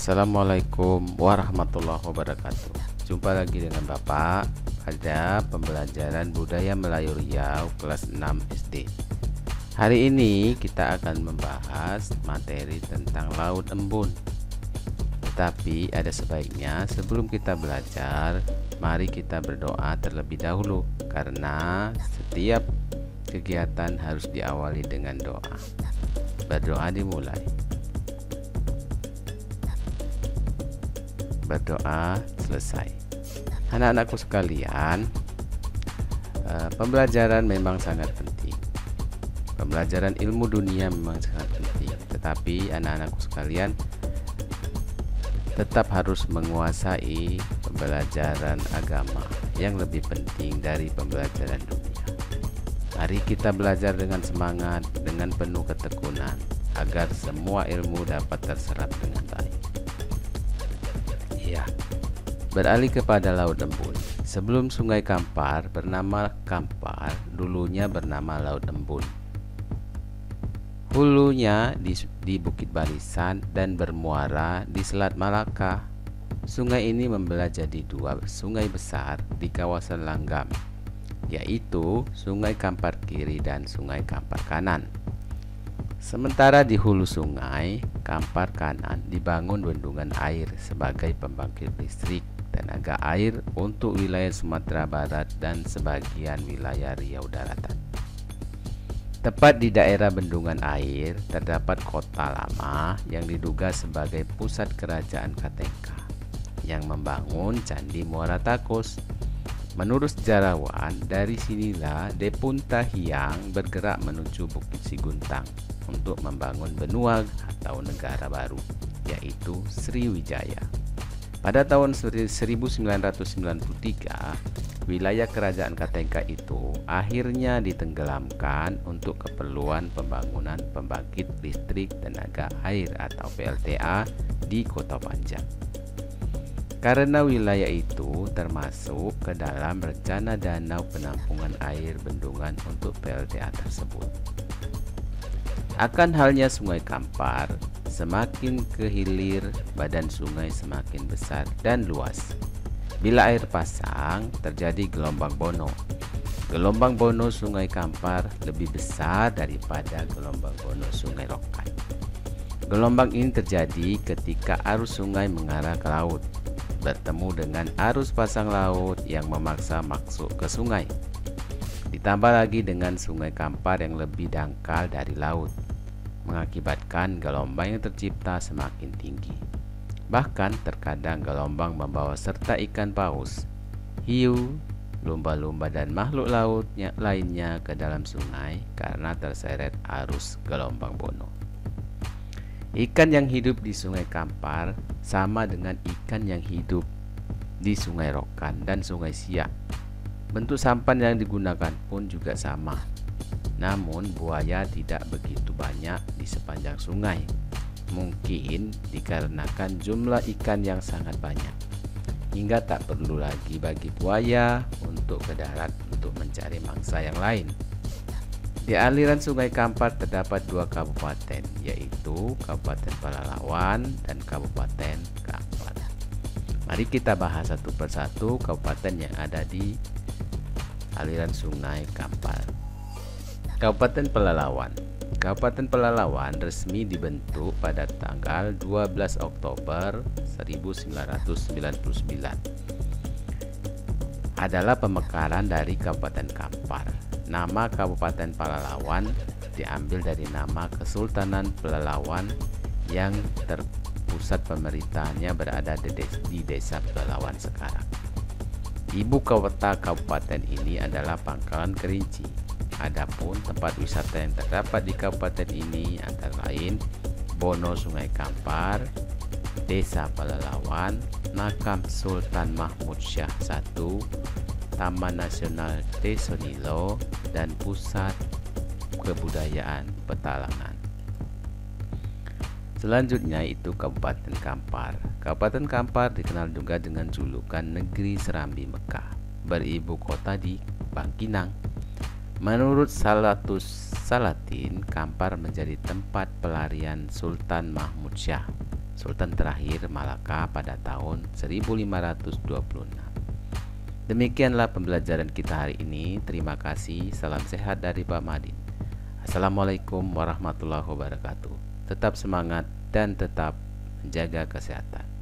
Assalamualaikum warahmatullahi wabarakatuh. Jumpa lagi dengan Bapak pada pembelajaran Budaya Melayu Riau kelas 6 SD. Hari ini kita akan membahas materi tentang Laut Embun. Tetapi ada sebaiknya sebelum kita belajar, mari kita berdoa terlebih dahulu, karena setiap kegiatan harus diawali dengan doa. Berdoa dimulai. Berdoa selesai. Anak-anakku sekalian, pembelajaran memang sangat penting. Pembelajaran ilmu dunia memang sangat penting. Tetapi anak-anakku sekalian tetap harus menguasai pembelajaran agama yang lebih penting dari pembelajaran dunia. Mari kita belajar dengan semangat, dengan penuh ketekunan, agar semua ilmu dapat terserap dengan baik. Ya, beralih kepada Laut Embun. Sebelum Sungai Kampar bernama Kampar, dulunya bernama Laut Embun. Hulunya di Bukit Barisan dan bermuara di Selat Malaka. Sungai ini membelah jadi dua sungai besar di kawasan Langgam, yaitu Sungai Kampar Kiri dan Sungai Kampar Kanan. Sementara di hulu sungai Kampar Kanan dibangun bendungan air sebagai pembangkit listrik tenaga air untuk wilayah Sumatera Barat dan sebagian wilayah Riau Daratan. Tepat di daerah bendungan air terdapat kota lama yang diduga sebagai pusat kerajaan Katengka yang membangun Candi Muara Takus. Menurut sejarawan, dari sinilah Depunta Hyang bergerak menuju Bukit Siguntang untuk membangun benua atau negara baru, yaitu Sriwijaya. Pada tahun 1993, wilayah kerajaan Katengka itu akhirnya ditenggelamkan untuk keperluan pembangunan pembangkit listrik tenaga air atau PLTA di Kota Panjang. Karena wilayah itu termasuk ke dalam rencana danau penampungan air bendungan untuk PLTA tersebut. Akan halnya Sungai Kampar, semakin ke hilir badan sungai semakin besar dan luas. Bila air pasang, terjadi gelombang bono. Gelombang bono Sungai Kampar lebih besar daripada gelombang bono Sungai Rokan. Gelombang ini terjadi ketika arus sungai mengarah ke laut, bertemu dengan arus pasang laut yang memaksa masuk ke sungai. Ditambah lagi dengan Sungai Kampar yang lebih dangkal dari laut, mengakibatkan gelombang yang tercipta semakin tinggi. Bahkan terkadang gelombang membawa serta ikan paus, hiu, lumba-lumba dan makhluk laut lainnya ke dalam sungai karena terseret arus gelombang bono. Ikan yang hidup di Sungai Kampar sama dengan ikan yang hidup di Sungai Rokan dan Sungai Siak. Bentuk sampan yang digunakan pun juga sama. Namun buaya tidak begitu banyak di sepanjang sungai. Mungkin dikarenakan jumlah ikan yang sangat banyak, hingga tak perlu lagi bagi buaya untuk ke darat untuk mencari mangsa yang lain. Di aliran Sungai Kampar terdapat dua kabupaten, yaitu Kabupaten Pelalawan dan Kabupaten Kampar. Mari kita bahas satu persatu kabupaten yang ada di aliran Sungai Kampar. Kabupaten Pelalawan. Kabupaten Pelalawan resmi dibentuk pada tanggal 12 Oktober 1999. Adalah pemekaran dari Kabupaten Kampar. Nama Kabupaten Pelalawan diambil dari nama Kesultanan Pelalawan yang terpusat pemerintahannya berada di Desa Pelalawan sekarang. Ibu kota kabupaten ini adalah Pangkalan Kerinci. Adapun tempat wisata yang terdapat di kabupaten ini antara lain Bono Sungai Kampar, Desa Pelalawan, Makam Sultan Mahmud Syah I, Taman Nasional Tesonilo, dan Pusat Kebudayaan Petalangan. Selanjutnya itu Kabupaten Kampar. Kabupaten Kampar dikenal juga dengan julukan Negeri Serambi Mekah, beribu kota di Bangkinang. Menurut Salatus Salatin, Kampar menjadi tempat pelarian Sultan Mahmud Syah Sultan terakhir Malaka pada tahun 1526. Demikianlah pembelajaran kita hari ini. Terima kasih. Salam sehat dari Pak Madin. Assalamualaikum warahmatullahi wabarakatuh. Tetap semangat dan tetap menjaga kesehatan.